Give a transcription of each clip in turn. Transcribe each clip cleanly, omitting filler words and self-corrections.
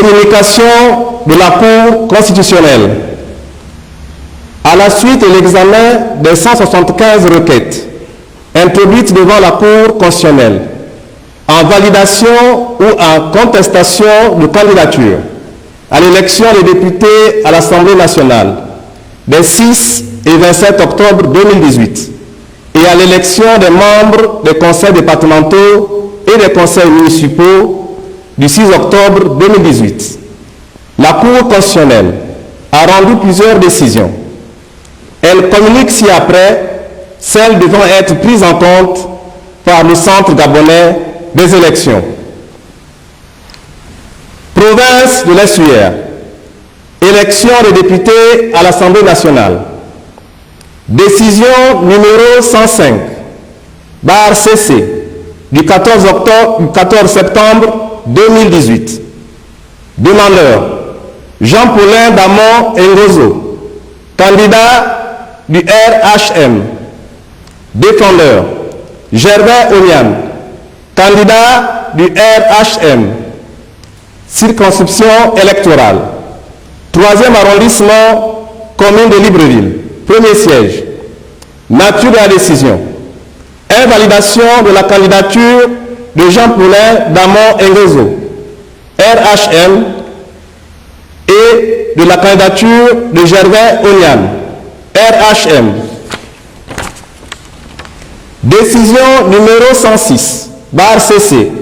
Communication de la Cour constitutionnelle. À la suite de l'examen des 175 requêtes introduites devant la Cour constitutionnelle en validation ou en contestation de candidature à l'élection des députés à l'Assemblée nationale des 6 et 27 octobre 2018 et à l'élection des membres des conseils départementaux et des conseils municipaux du 6 octobre 2018. La Cour constitutionnelle a rendu plusieurs décisions. Elle communique ci-après celles devant être prises en compte par le Centre gabonais des élections. Province de l'Essuyer. Élection des députés à l'Assemblée nationale. Décision numéro 105, barre CC, du 14 septembre 2018. Demandeur, Jean-Paulin Damon Ngozo, candidat du RHM. Défendeur, Gervais Onian, candidat du RHM. Circonscription électorale. 3e arrondissement, commune de Libreville. Premier siège. Nature de la décision. Invalidation de la candidature de Jean-Paulin Damon Ngozo, RHM, et de la candidature de Gervais Onian, RHM. Décision numéro 106, barre CC,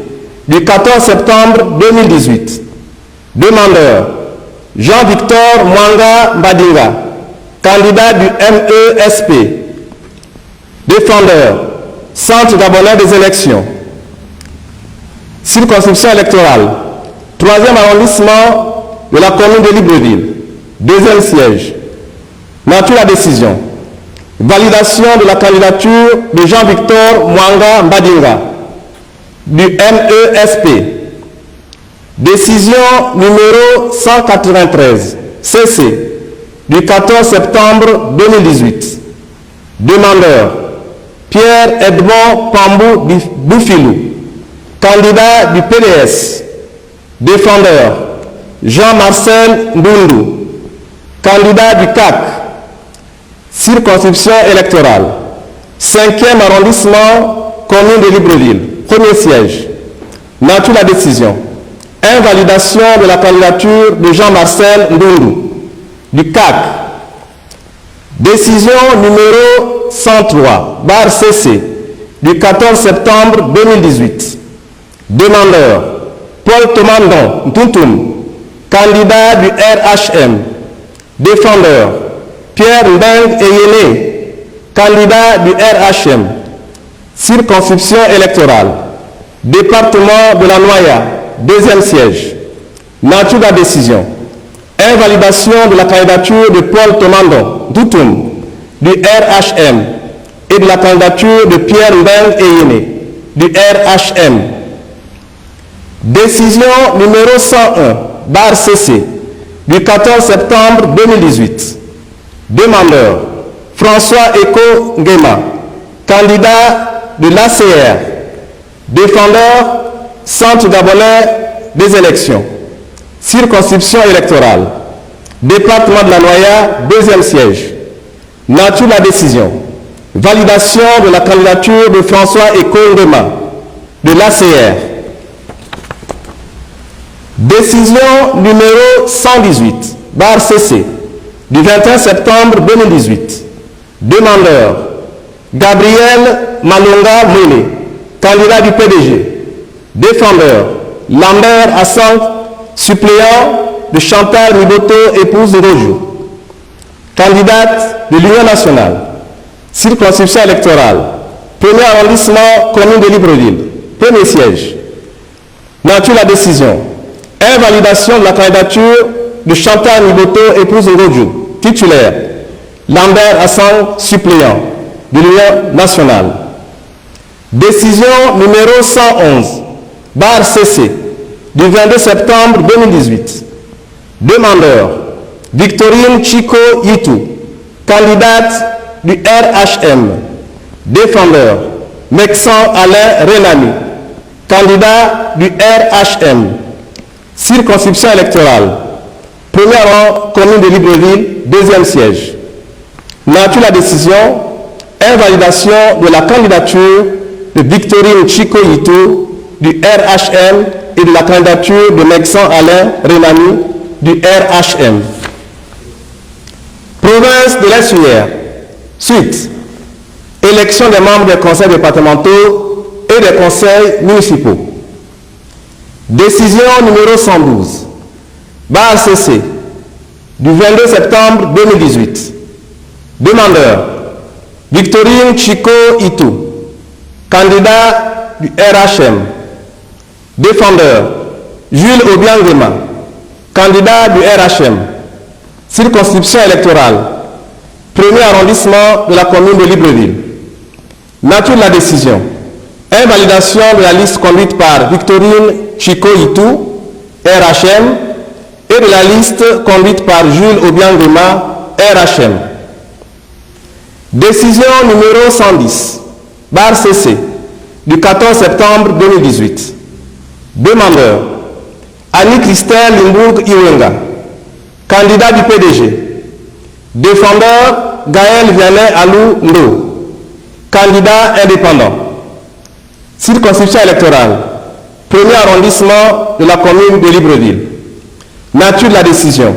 du 14 septembre 2018. Demandeur, Jean-Victor Mwanga Mbadinga, candidat du MESP. Défendeur, Centre gabonais des élections. Circonscription électorale, 3e arrondissement de la commune de Libreville. 2e siège. Nature de la décision. Validation de la candidature de Jean-Victor Mwanga Mbadinga du MESP. Décision numéro 193, CC, du 14 septembre 2018. Demandeur, Pierre-Edmond Pambou Boufilou, candidat du PDS. Défendeur, Jean-Marcel Ndoundou, candidat du CAC. Circonscription électorale. 5e arrondissement, commune de Libreville. Premier siège. Nature de la décision. Invalidation de la candidature de Jean-Marcel Ndoundou, du CAC. Décision numéro 103, barre CC, du 14 septembre 2018. Demandeur, Paul Tomandon Ntuntum, candidat du RHM. Défendeur, Pierre Mbeng Eyene, candidat du RHM. Circonscription électorale. Département de la Noya, 2e siège. Nature de la décision. Invalidation de la candidature de Paul Tomandon Ntuntum, du RHM, et de la candidature de Pierre Mbeng Eyene, du RHM. Décision numéro 101, barre CC, du 14 septembre 2018. Demandeur, François Eko Nguema, candidat de l'ACR. Défendeur, Centre gabonais des élections. Circonscription électorale. Département de la Noya, 2e siège. Nature de la décision. Validation de la candidature de François Eko Nguema, de l'ACR. Décision numéro 118, barre CC, du 21 septembre 2018. Demandeur, Gabriel Malonga Mwene, candidat du PDG. Défendeur, Lambert Hassan, suppléant de Chantal Miboto, épouse de Rojou. Candidate de l'Union nationale. Circonscription électorale. 1er arrondissement, commune de Libreville. Premier siège. Nature de la décision. Invalidation de la candidature de Chantal Miboto, épouse de Rojou. Titulaire. Lambert Hassan, suppléant de l'Union nationale. Décision numéro 111, barre CC, du 22 septembre 2018. Demandeur, Victorine Chico Yitou, candidate du RHM. Défendeur, Mexan Alain Renami, candidat du RHM. Circonscription électorale. Premier rang, commune de Libreville, deuxième siège. Nature la décision, invalidation de la candidature de Victorine Chico Ito du RHM et de la candidature de Mexan Alain Renami du RHM. Province de l'Essuyer. Suite. Élection des membres des conseils départementaux et des conseils municipaux. Décision numéro 112. Barre CC. Du 22 septembre 2018. Demandeur. Victorine Chico Ito. Candidat du RHM. Défendeur. Jules Obiangema. Candidat du RHM. Circonscription électorale. Premier arrondissement de la commune de Libreville. Nature de la décision. Invalidation de la liste conduite par Victorine Chico Ito, RHM, et de la liste conduite par Jules Obiangema, RHM. Décision numéro 110, barre CC, du 14 septembre 2018. Demandeur. Annie-Christelle Limbourg-Iwenga, candidat du PDG. Défendeur, Gaël Vianney Alou Ndo, candidat indépendant. Circonscription électorale. Premier arrondissement de la commune de Libreville. Nature de la décision.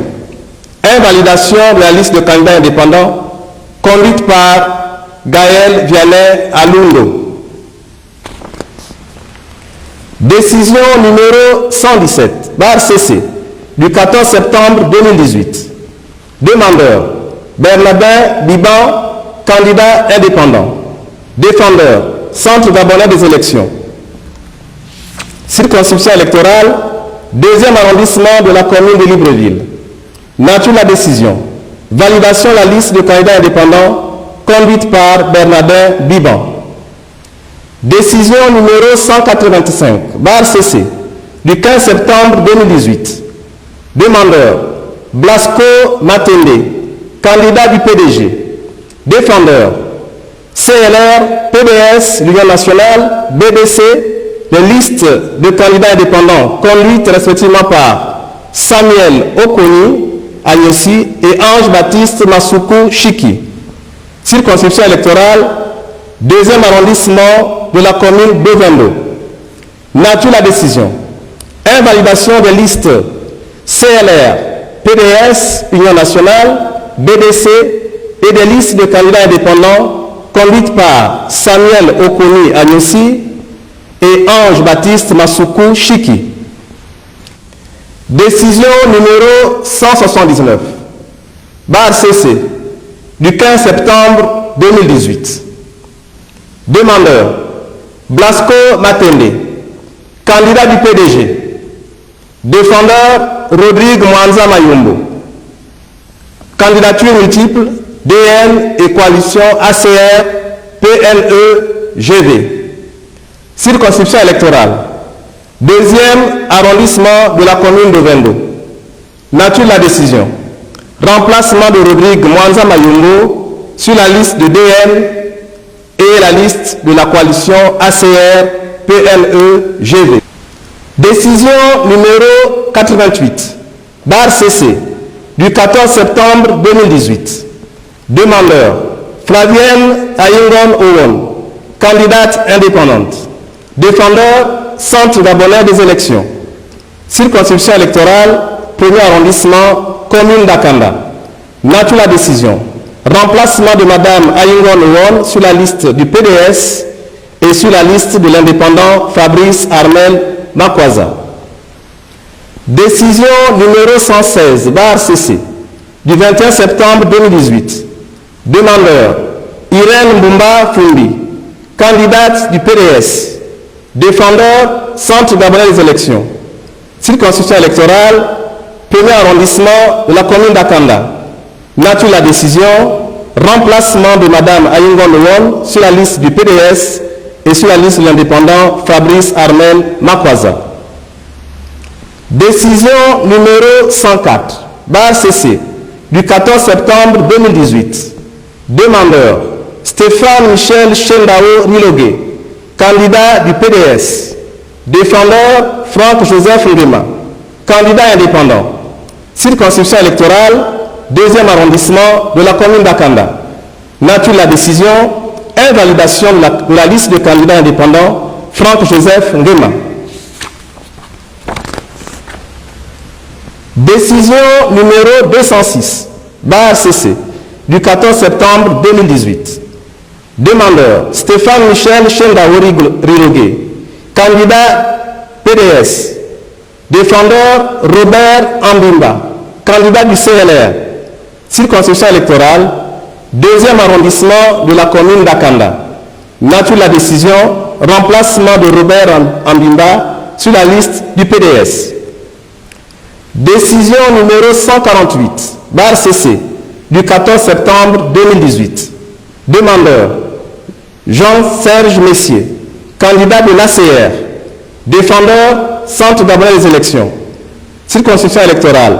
Invalidation de la liste de candidats indépendants conduite par Gaël Vianney Alou Ndo. Décision numéro 117, barre CC, du 14 septembre 2018. Demandeur. Bernabin Biban, candidat indépendant. Défendeur, Centre gabonais des élections. Circonscription électorale, deuxième arrondissement de la commune de Libreville. Nature de la décision. Validation de la liste de candidats indépendants conduite par Bernabin Biban. Décision numéro 185, barre CC, du 15 septembre 2018. Demandeur, Blasco Matende, candidat du PDG. Défendeur, CLR, PDS, l'Union nationale, BDC, les listes de candidats indépendants conduites respectivement par Samuel Okoni, Agnesi et Ange-Baptiste Masuku Chiki. Circonscription électorale, deuxième arrondissement de la commune de Vendo. Nature de la décision. Invalidation des listes CLR, PDS, Union nationale, BDC et des listes de candidats indépendants conduites par Samuel Okoni Agnesi et Ange-Baptiste Masuku Chiki. Décision numéro 179, barre CC, du 15 septembre 2018. Demandeur, Blasco Matende, candidat du PDG. Défendeur, Rodrigue Mwanza Mayumbo. Candidature multiple, DN et coalition ACR, PLE, GV. Circonscription électorale. Deuxième arrondissement de la commune de Vendo. Nature de la décision. Remplacement de Rodrigue Mwanza Mayumbo sur la liste de DN et la liste de la coalition ACR, PLE, GV. Décision numéro 88, barre CC, du 14 septembre 2018. Demandeur, Flavienne Ayingon Owon, candidate indépendante. Défendeur, Centre gabonais des élections. Circonscription électorale, premier arrondissement, commune d'Akanda. Nature de la décision. Remplacement de Madame Ayingon Owon sur la liste du PDS et sur la liste de l'indépendant Fabrice Armel Makwaza. Décision numéro 116, barre CC, du 21 septembre 2018. Demandeur, Irène Mbumba Fumbi, candidate du PDS. Défendeur, Centre gabonais des élections. Circonscription électorale, premier arrondissement de la commune d'Akanda. Nature de la décision, remplacement de Madame Ayingon Owon sur la liste du PDS et sur la liste de l'indépendant Fabrice Armel Makwaza. Décision numéro 104, barre CC, du 14 septembre 2018. Demandeur, Stéphane Michel Chendao Nilogué, candidat du PDS. Défendeur, Franck Joseph Ngema, candidat indépendant. Circonscription électorale, 2e arrondissement de la commune d'Akanda. Nature de la décision, invalidation de la liste de candidats indépendants, Franck Joseph Ngema. Décision numéro 206, barre CC, du 14 septembre 2018. Demandeur, Stéphane Michel Chendaouri Rilogué, candidat PDS. Défendeur, Robert Ambimba, candidat du CLR. Circonscription électorale, 2e arrondissement de la commune d'Akanda. Nature de la décision, remplacement de Robert Ambimba sur la liste du PDS. Décision numéro 148, barre CC, du 14 septembre 2018. Demandeur, Jean-Serge Messier, candidat de l'ACR. Défendeur, Centre d'abord des élections. Circonscription électorale,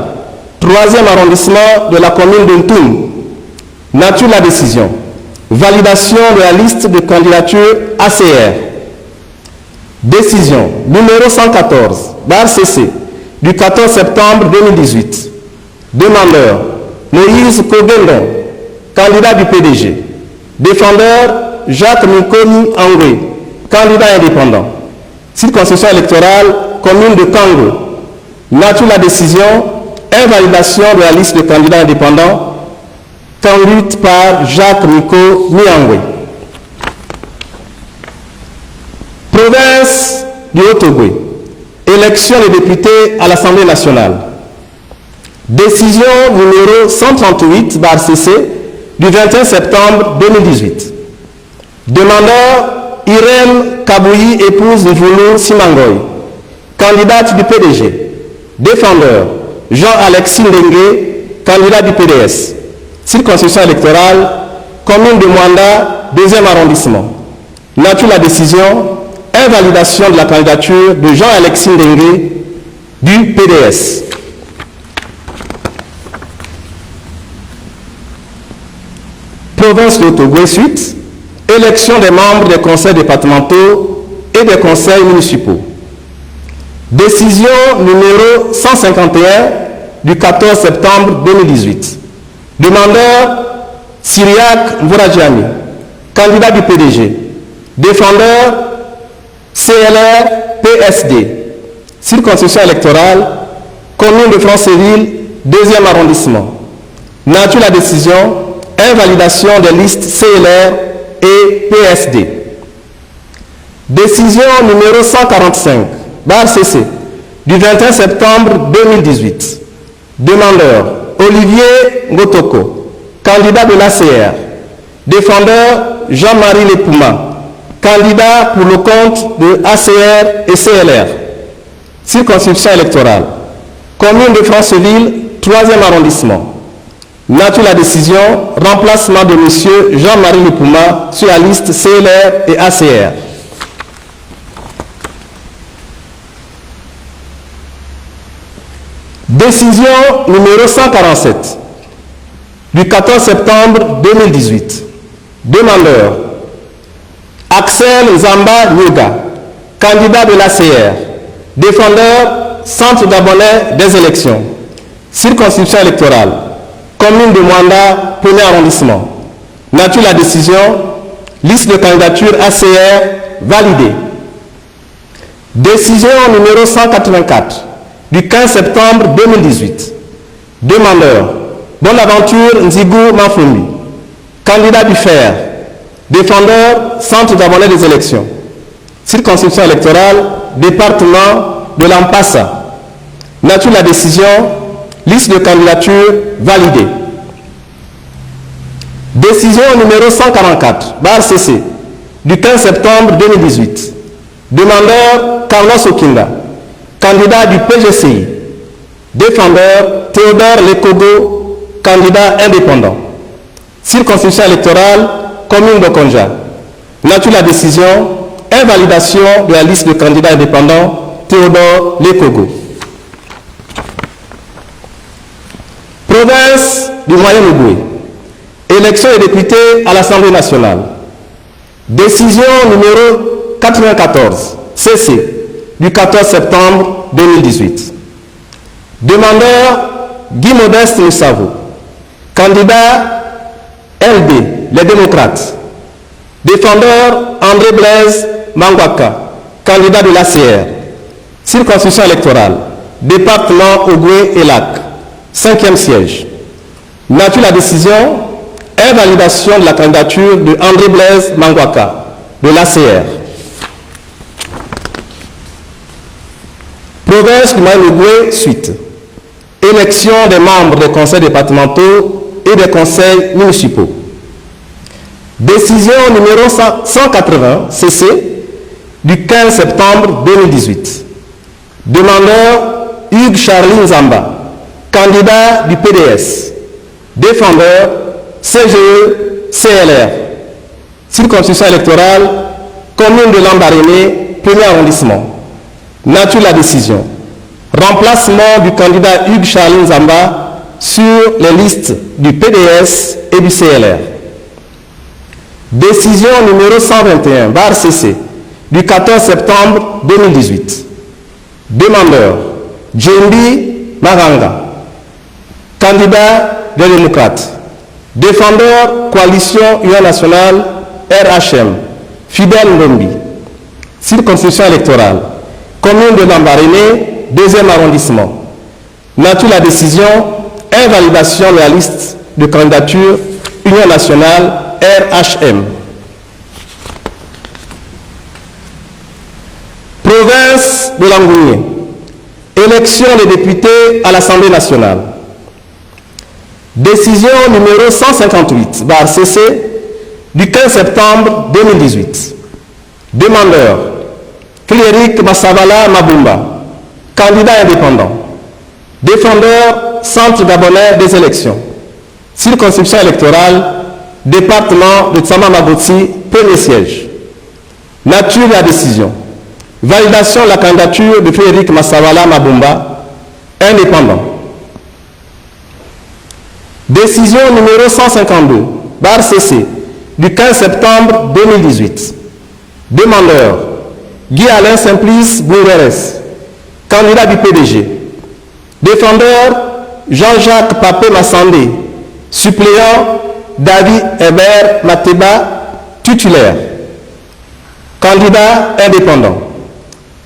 3e arrondissement de la commune de Ntoum. Nature de la décision, validation de la liste de candidature ACR. Décision numéro 114, barre CC, du 14 septembre 2018. Demandeur, Moïse Kogendon, candidat du PDG. Défendeur, Jacques Mikoni Angwe, candidat indépendant. Circonscription électorale, commune de Kango. Nature de la décision, invalidation de la liste de candidats indépendants, conduite par Jacques Miko Miangwe. Province du Haut-Ogooué. Élection des députés à l'Assemblée nationale. Décision numéro 138, barre CC, du 21 septembre 2018. Demandeur, Irène Kabouyi, épouse de Voulour Simangoy, candidate du PDG. Défendeur, Jean-Alexis Ndengue, candidat du PDS. Circonscription électorale, commune de Mwanda, 2e arrondissement. Nature de la décision, invalidation de la candidature de Jean-Alexis Ndengue du PDS. Province de Haut-Ogooué suite, élection des membres des conseils départementaux et des conseils municipaux. Décision numéro 151 du 14 septembre 2018. Demandeur, Syriac Mvoradjiani, candidat du PDG. Défendeur, CLR PSD. Circonscription électorale, commune de Franceville, 2e arrondissement. Nature de la décision, invalidation des listes CLR et PSD. Décision numéro 145, barre CC, du 21 septembre 2018. Demandeur, Olivier Ngotoko, candidat de l'ACR. Défendeur, Jean-Marie Lepouma, candidat pour le compte de ACR et CLR. Circonscription électorale, commune de Franceville, 3e arrondissement. Nature de la décision, remplacement de M. Jean-Marie Lepouma sur la liste CLR et ACR. Décision numéro 147 du 14 septembre 2018. Demandeur, Axel Zamba Nyuga, candidat de l'ACR. Défendeur, Centre d'abonnés des élections. Circonscription électorale, commune de Mwanda, 1er arrondissement. Nature de la décision, liste de candidature ACR validée. Décision numéro 184 du 15 septembre 2018. Demandeur, Bonaventure Nzigou Mafumi, candidat du FER. Défendeur, Centre d'abonnés des élections. Circonscription électorale, département de l'Ampassa. Nature de la décision, liste de candidature validée. Décision numéro 144, barre CC, du 15 septembre 2018. Demandeur, Carlos Okinda, candidat du PGCI. Défendeur, Théodore Lekogo, candidat indépendant. Circonscription électorale, commune de Konja. Nature de la décision, invalidation de la liste de candidats indépendants, Théodore Lekogo. Province du Moyen-Ogooué. Élection des députés à l'Assemblée nationale. Décision numéro 94, CC, du 14 septembre 2018. Demandeur Guy Modeste Moussavo. Candidat LD, les démocrates. Défendeur André Blaise Mangwaka, candidat de l'ACR. Circonscription électorale, département Ogooué et Lac, 5e siège. Nature la décision, invalidation de la candidature de André Blaise Mangwaka, de l'ACR. Province du Maine-Ogooué, suite. Élection des membres des conseils départementaux et des conseils municipaux. Décision numéro 180 CC du 15 septembre 2018. Demandeur Hugues Charline Zamba, candidat du PDS. Défendeur CGE CLR. Circonscription électorale, commune de Lambaréné, 1er arrondissement. Nature la décision. Remplacement du candidat Hugues Charline Zamba sur les listes du PDS et du CLR. Décision numéro 121, barre CC, du 14 septembre 2018. Demandeur Djembi Maranga, candidat des démocrates. Défendeur Coalition Union Nationale RHM, Fidèle Ngombi. Circonscription électorale, commune de Lambaréné, 2e arrondissement. Nature la décision, invalidation de la liste de candidature Union Nationale RHM. Province de Langounié. Élection des députés à l'Assemblée nationale. Décision numéro 158, barre CC, du 15 septembre 2018. Demandeur Cléric Massavala Mabumba, candidat indépendant. Défendeur Centre gabonais des élections. Circonscription électorale, département de Tsama-Magotsi, premier siège. Nature de la décision. Validation de la candidature de Cléric Massavala Mabumba, indépendant. Décision numéro 152, barre CC, du 15 septembre 2018. Demandeur Guy-Alain Simplice Bougueres, candidat du PDG. Défendeur Jean-Jacques Papé Massandé, suppléant David Hébert Mateba, titulaire. Candidat indépendant.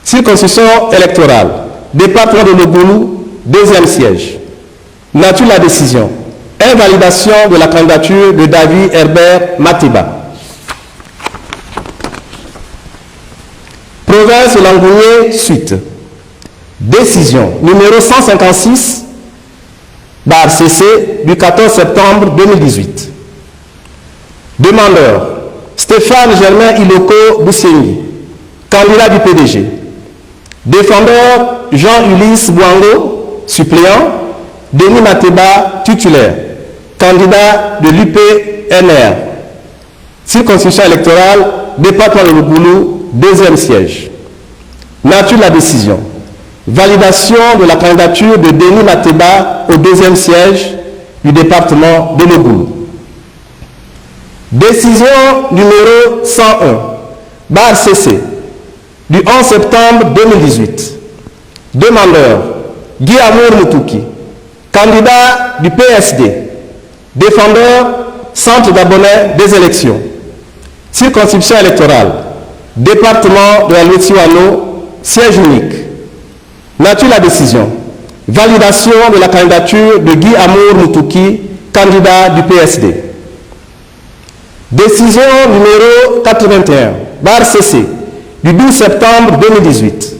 Circonscription électorale, département de Logoulou, 2e siège. Nature la décision. Invalidation de la candidature de David Herbert Mateba. Province de Langounié, suite. Décision numéro 156, barre CC, du 14 septembre 2018. Demandeur Stéphane Germain Iloko Boussengi, candidat du PDG. Défendeur Jean-Ulysse Bouango, suppléant. Denis Mateba, titulaire. Candidat de l'UPNR. Circonscription électorale, département de Logoulou, 2e siège. Nature de la décision. Validation de la candidature de Denis Mateba au 2e siège du département de Logoulou. Décision numéro 101, barre CC, du 11 septembre 2018. Demandeur Guy Amour Moutouki, candidat du PSD. Défendeur Centre gabonais des élections. Circonscription électorale, département de la Lotiwano, siège unique. Nature la décision. Validation de la candidature de Guy Amour Moutouki, candidat du PSD. Décision numéro 81, barre CC, du 12 septembre 2018.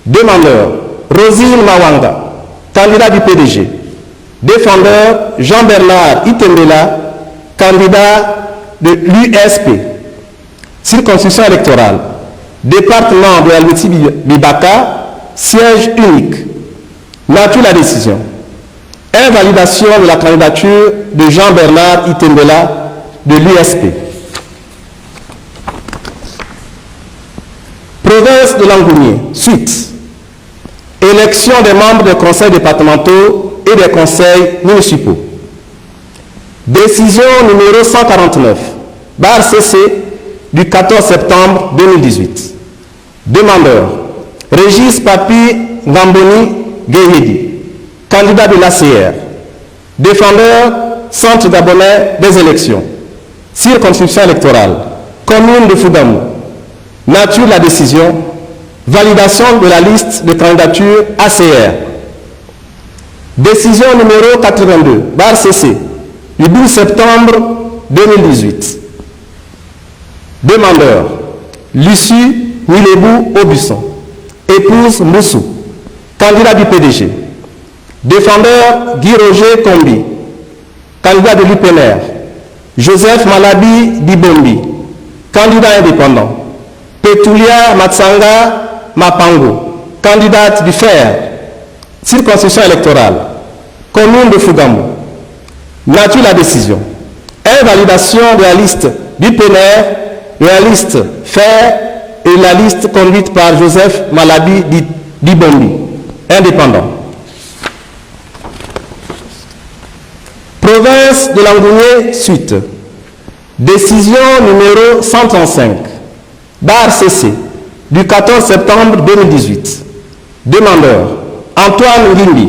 Demandeur Rosine Mawanga, candidat du PDG. Défendeur Jean-Bernard Itembela, candidat de l'USP. Circonscription électorale, département de Almeti Bibaka, siège unique. Nature la décision. Invalidation de la candidature de Jean-Bernard Itembela de l'USP. Province de Langounié, suite. Élection des membres des conseils départementaux et des conseils municipaux. Décision numéro 149, barre CC, du 14 septembre 2018. Demandeur Régis Papi Ngamboni Guéhedi, candidat de l'ACR. Défendeur, centre gabonais des élections. Circonscription électorale, commune de Fougamou. Nature de la décision, validation de la liste de candidature ACR. Décision numéro 82, barre CC, du 12 septembre 2018. Demandeur, Lucie Milebou Aubusson, épouse Moussou, candidat du PDG. Défendeur, Guy Roger Kombi, candidat de l'UPNR. Joseph Malabi Dibombi, candidat indépendant. Petulia Matsanga Mapango, candidate du FER. Circonscription électorale, commune de Fougamou. Nature de la décision. Invalidation de la liste d'UPNR, de la liste FER et la liste conduite par Joseph Malabi Dibombi, indépendant. Province de Langounié, suite. Décision numéro 135, barre CC, du 14 septembre 2018. Demandeur, Antoine Rimbi.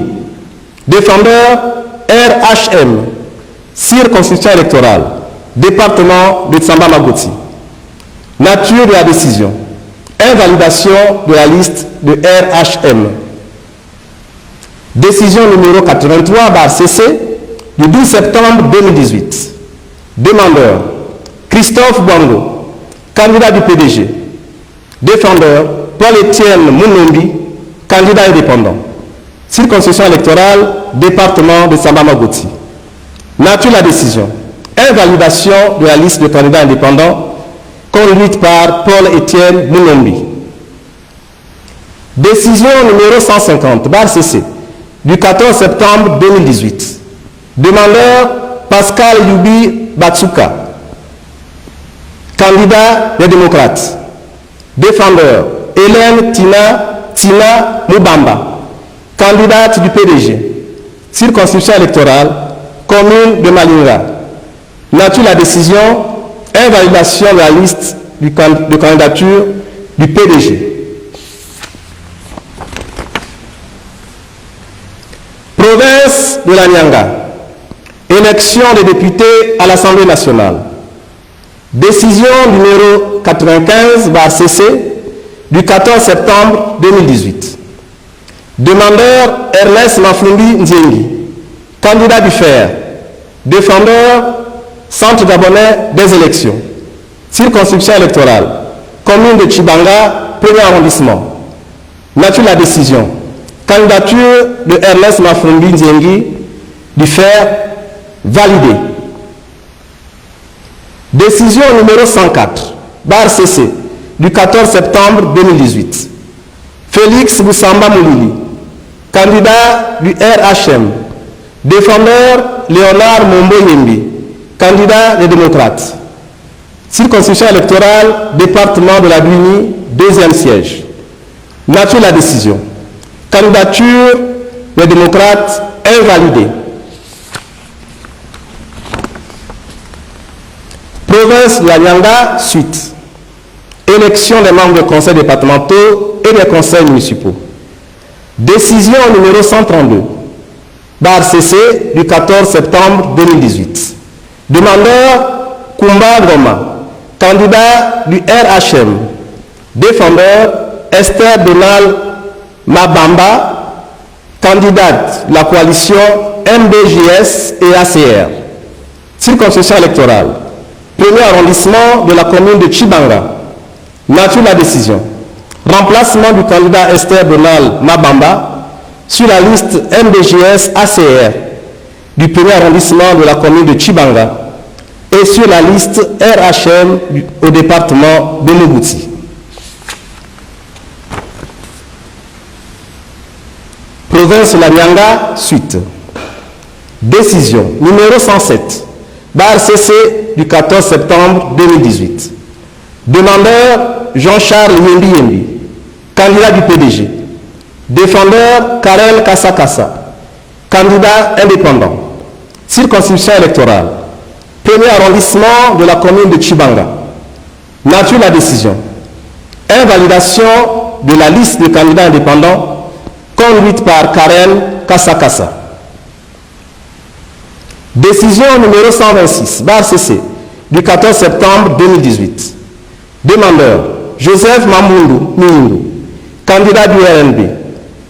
Défendeur, RHM. Circonscription électorale, département de Tsamba Magoti. Nature de la décision. Invalidation de la liste de RHM. Décision numéro 83, barre CC, du 12 septembre 2018. Demandeur, Christophe Bwango, candidat du PDG. Défendeur, Paul-Étienne Mounombi, candidat indépendant. Circonscription électorale, département de Tsamba Magoti. Nature de la décision. Invalidation de la liste de candidats indépendants conduite par Paul-Étienne Mounombi. Décision numéro 150, barre CC, du 14 septembre 2018. Demandeur, Pascal Yubi Batsuka, candidat des démocrates. Défendeur, Hélène Tina Moubamba, candidate du PDG. Circonscription électorale, commune de Malinga. Nature de la décision, invalidation de la liste de candidature du PDG. Province de la Nyanga. Élection des députés à l'Assemblée nationale. Décision numéro 95, barre CC, du 14 septembre 2018. Demandeur, Ernest Mafumbi Nziengi, candidat du FER. Défendeur, centre gabonais des élections. Circonscription électorale, commune de Tchibanga, premier arrondissement. Nature de la décision. Candidature de Ernest Mafumbi Nziengi du FER validée. Décision numéro 104, barre CC, du 14 septembre 2018. Félix Boussamba Moulili, candidat du RHM. Défendeur, Léonard Mombo Yembi, candidat des démocrates. Circonscription électorale, département de la Guinée, deuxième siège. Nature de la décision. Candidature des démocrates invalidée. Province de la Nyanga, suite. Élection des membres des conseils départementaux et des conseils municipaux. Décision numéro 132, barre CC, du 14 septembre 2018. Demandeur, Kumba Goma, candidat du RHM. Défendeur, Esther Donald Mabamba, candidate de la coalition MBJS et ACR. Circonscription électorale, premier arrondissement de la commune de Tchibanga. Nature de la décision. Remplacement du candidat Esther Donald Mabamba sur la liste MBJS ACR du premier arrondissement de la commune de Tchibanga et sur la liste RHM au département de Mobuti. Province de la Nyanga, suite. Décision numéro 107, barre CC du 14 septembre 2018. Demandeur, Jean-Charles Yembi Yembi, candidat du PDG. Défendeur, Karel Kassa, candidat indépendant. Circonscription électorale, premier arrondissement de la commune de Tchibanga. Nature de la décision. Invalidation de la liste de candidats indépendants conduite par Karel Kassa. Décision numéro 126, barre CC, du 14 septembre 2018. Demandeur, Joseph Mamoundou Miindou, candidat du RNB.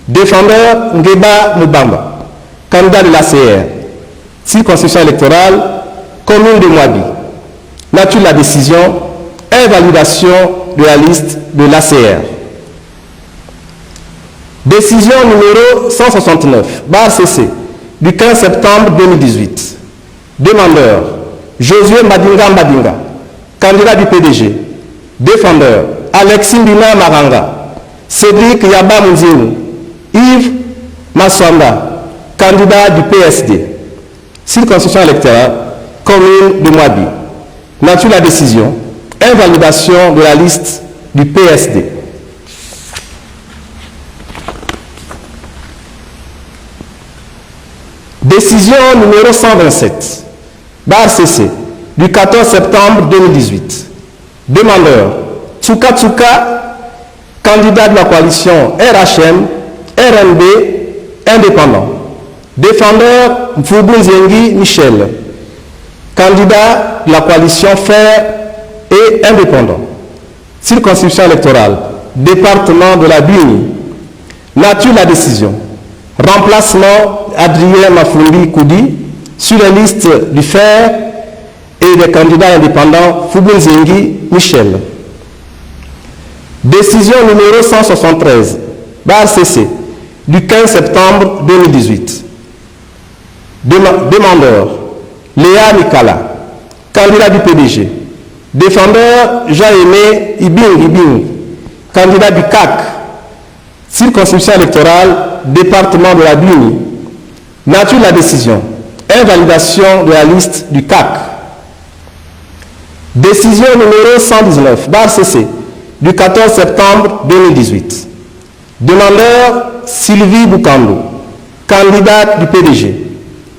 Défendeur, Ngeba Mubamba, candidat de l'ACR. Circonscription électorale, commune de Mouabi. Nature de la décision, invalidation de la liste de l'ACR. Décision numéro 169, barre CC, du 15 septembre 2018. Demandeur, Josué Mbadinga Mbadinga, candidat du PDG. Défendeur, Alexis Mbina Maranga, Cédric Yaba Mouzéou, Yves Masswanda, candidat du PSD. Circonscription électorale, commune de Mouabi. Nature de la décision, invalidation de la liste du PSD. Décision numéro 127, barre CC, du 14 septembre 2018. Demandeur, Tsuka Tsuka, candidat de la coalition RHM, RNB, indépendant. Défendeur, Mfoubou Nzengi Michel, candidat de la coalition FAIR et indépendant. Circonscription électorale, département de la Buni. Nature de la décision, remplacement Adrien Mafoundi Koudi sur la liste du FAIR et des candidats indépendants Foubou Nzengi Michel. Décision numéro 173, barre CC, du 15 septembre 2018. Demandeur, Léa Mikala, candidat du PDG. Défendeur, Jean-Aimé Ibing, candidat du CAC. Circonscription électorale, département de la Buni. Nature de la décision, invalidation de la liste du CAC. Décision numéro 119, barre CC, du 14 septembre 2018. Demandeur, Sylvie Boukandou, candidate du PDG.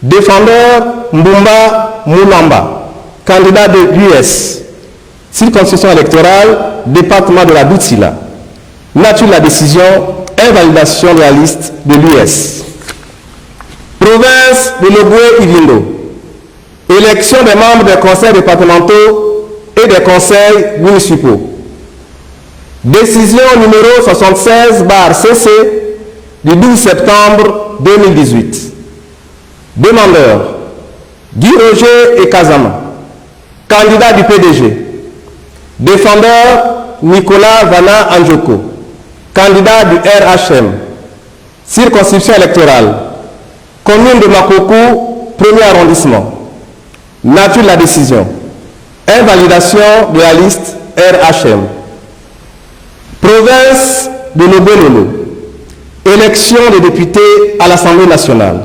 Défendeur, Mbumba Moulamba, candidat de l'US. Circonscription électorale, département de la Boutsila. Nature de la décision, invalidation de la liste de l'US. Province de Loboué-Ivindo. Élection des membres des conseils départementaux et des conseils municipaux. Décision numéro 76 barre CC du 12 septembre 2018. Demandeur, Guy Roger et Kazama, candidat du PDG. Défendeur, Nicolas Vana Anjoko, candidat du RHM. Circonscription électorale, commune de Makoko, premier arrondissement. Nature de la décision, invalidation de la liste RHM. Province de Lobelolo, élection des députés à l'Assemblée nationale.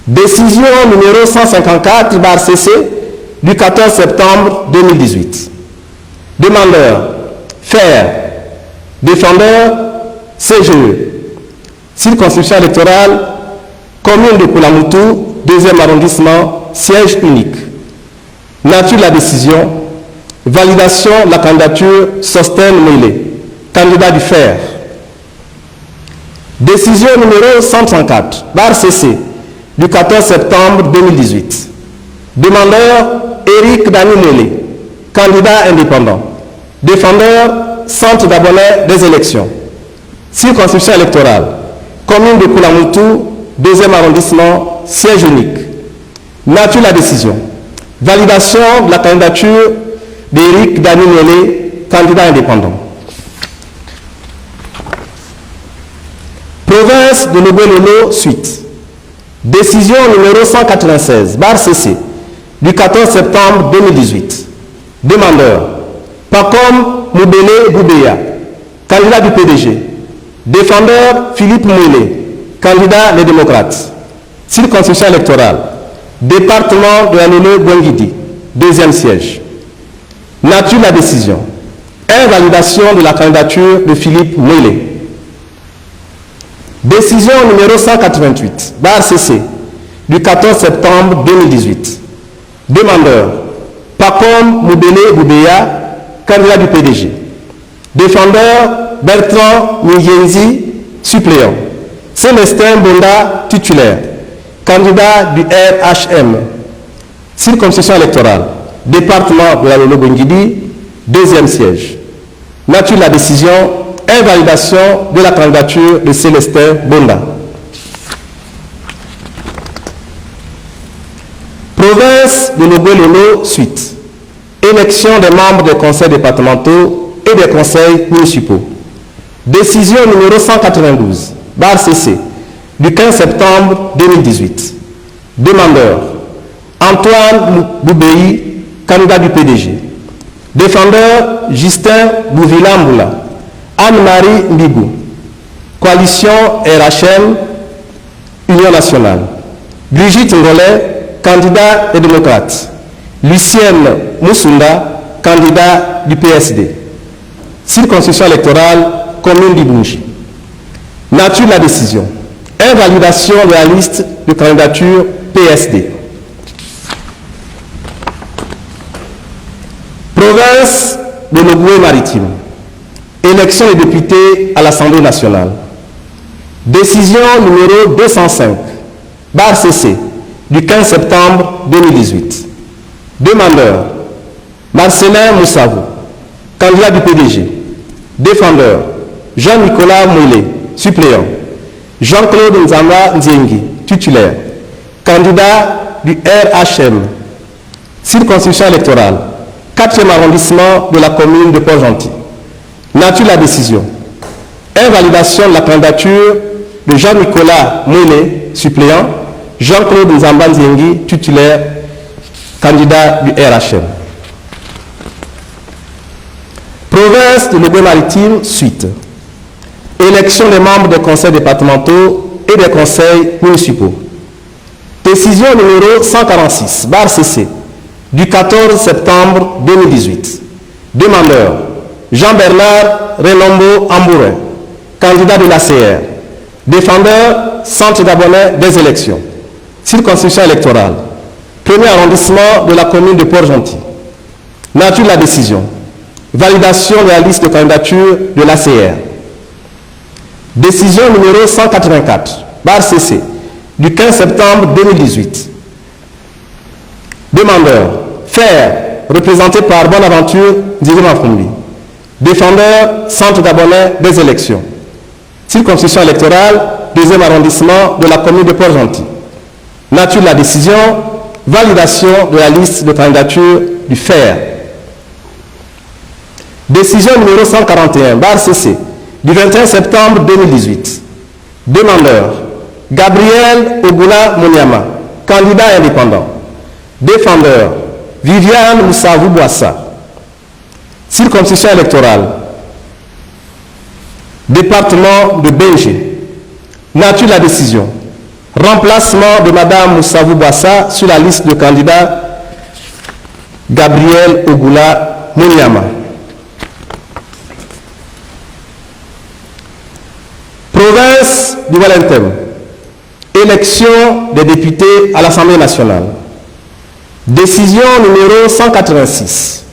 Décision numéro 154 barre CC du 14 septembre 2018. Demandeur, FAIR. Défendeur, CGE. Circonscription électorale, commune de Koulamoutou, deuxième arrondissement, siège unique. Nature de la décision, validation de la candidature Sosten Moïlé, candidat du FAIR. Décision numéro 134, barre CC, du 14 septembre 2018. Demandeur, Éric Dani Moïlé, candidat indépendant. Défendeur, centre d'abonnés des élections. Circonscription électorale, commune de Koulamoutou, deuxième arrondissement, siège unique. Nature de la décision, validation de la candidature d'Éric Dani Moïlé, candidat indépendant. Province de Lobelolo, suite. Décision numéro 196, barre CC, du 14 septembre 2018. Demandeur, Pacom Moubele Boubeya, candidat du PDG. Défendeur, Philippe Moulé, candidat Les Démocrates. Circonscription électorale, département de Anélé Bouangidi, deuxième siège. Nature de la décision, invalidation de la candidature de Philippe Moulé. Décision numéro 188, barre CC, du 14 septembre 2018. Demandeur, Pacom Moubele Boubeya, candidat du PDG. Défendeur, Bertrand Niyenzi, suppléant. Célestin Bonda, titulaire. candidat du RHM, circonscription électorale, département de la Lolo-Bengidi, deuxième siège. Nature de la décision, invalidation de la candidature de Célestin Bonda. Province de Lobé-Lolo, suite. Élection des membres des conseils départementaux et des conseils municipaux. Décision numéro 192, barre CC, du 15 septembre 2018. Demandeur, Antoine Boubéi, candidat du PDG. Défendeur, Justin Bouvila-Mboula. Anne-Marie Mbigou. Coalition RHM, Union nationale. Brigitte Ngolet, candidat et démocrate. Lucienne Moussunda, candidat du PSD. Circonscription électorale, commune d'Ibouji. Nature de la décision. Invalidation de la liste de candidature PSD. Province de Loboué-Maritime. Élection des députés à l'Assemblée nationale. Décision numéro 205, barre CC, du 15 septembre 2018. Demandeur, Marcelin Moussavou, candidat du PDG. Défendeur, Jean-Nicolas Moulé, suppléant. Jean-Claude Nzamba Nziengi, titulaire. Candidat du RHM. Circonscription électorale, 4e arrondissement de la commune de Port-Gentil. Nature de la décision. Invalidation de la candidature de Jean-Nicolas Moulé, suppléant. Jean-Claude Nzamba Nziengi, titulaire, candidat du RHM. Province de Lobé-Maritime, suite. Élection des membres des conseils départementaux et des conseils municipaux. Décision numéro 146, barre CC, du 14 septembre 2018. Demandeur, Jean-Bernard Renombo Ambourin, candidat de l'ACR. Défendeur, centre d'abonnés des élections. Circonscription électorale. Premier arrondissement de la commune de Port-Gentil. Nature de la décision. Validation de la liste de candidature de l'ACR. Décision numéro 184, barre CC, du 15 septembre 2018. Demandeur, Fer, représenté par Bonaventure Nzigema Fumbi. Défendeur, centre d'abonnés des élections. Circonscription électorale, deuxième arrondissement de la commune de Port-Gentil. Nature de la décision, validation de la liste de candidature du Fer. Décision numéro 141, barre CC, du 21 septembre 2018. Demandeur, Gabriel Ogoula Moniama, candidat indépendant. Défendeur, Viviane Moussavou Boissa. Circonscription électorale, département de Benji. Nature de la décision. Remplacement de Madame Moussavou Boissa sur la liste de candidats Gabriel Ogoula Moniama. Province du Wellington. Élection des députés à l'Assemblée nationale. Décision numéro 186.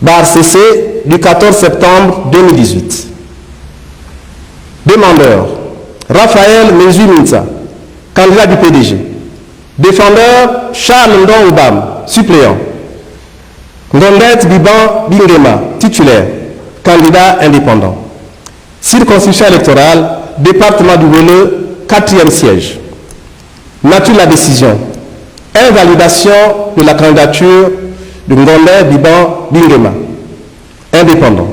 Barre CC du 14 septembre 2018. Demandeur, Raphaël Menzu-Minza, candidat du PDG. Défendeur, Charles Ndon Oubam, suppléant. Ndondette Biban Bingema, titulaire, candidat indépendant. Circonscription électorale, département du Wele, 4e siège. Nature de la décision. Invalidation de la candidature de Ndondette Biban Bingema, indépendant.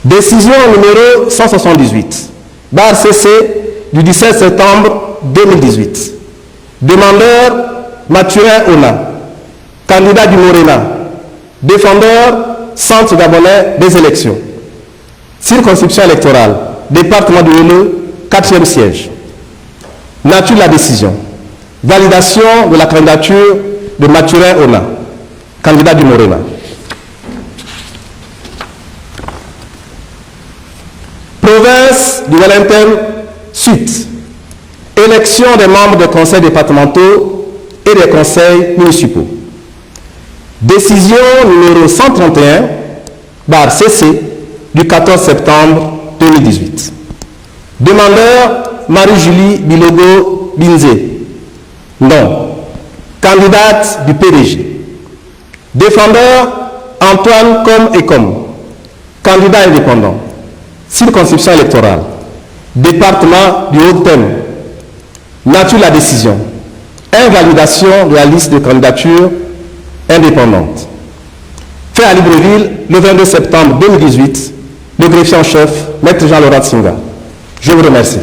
Décision numéro 178, barre CC du 17 septembre 2018. Demandeur, Mathurin Ona, candidat du Morena. Défendeur, centre d'abonnés des élections. Circonscription électorale, département du Wele, 4e siège. Nature de la décision. Validation de la candidature de Mathurin Ona, candidat du Morena. Province du Wellington, suite. Élection des membres des conseils départementaux et des conseils municipaux. Décision numéro 131, barre CC, du 14 septembre 2018. Demandeur, Marie-Julie Bilogo Binzé. Non. Candidate du PDG. Défendeur Antoine Comme. Candidat indépendant. Circonscription électorale. Département du Haut-Thème. Nature de la décision. Invalidation de la liste de candidatures indépendantes. Fait à Libreville le 22 septembre 2018, le greffier en chef, Maître Jean-Laurent Tsinga. Je vous remercie.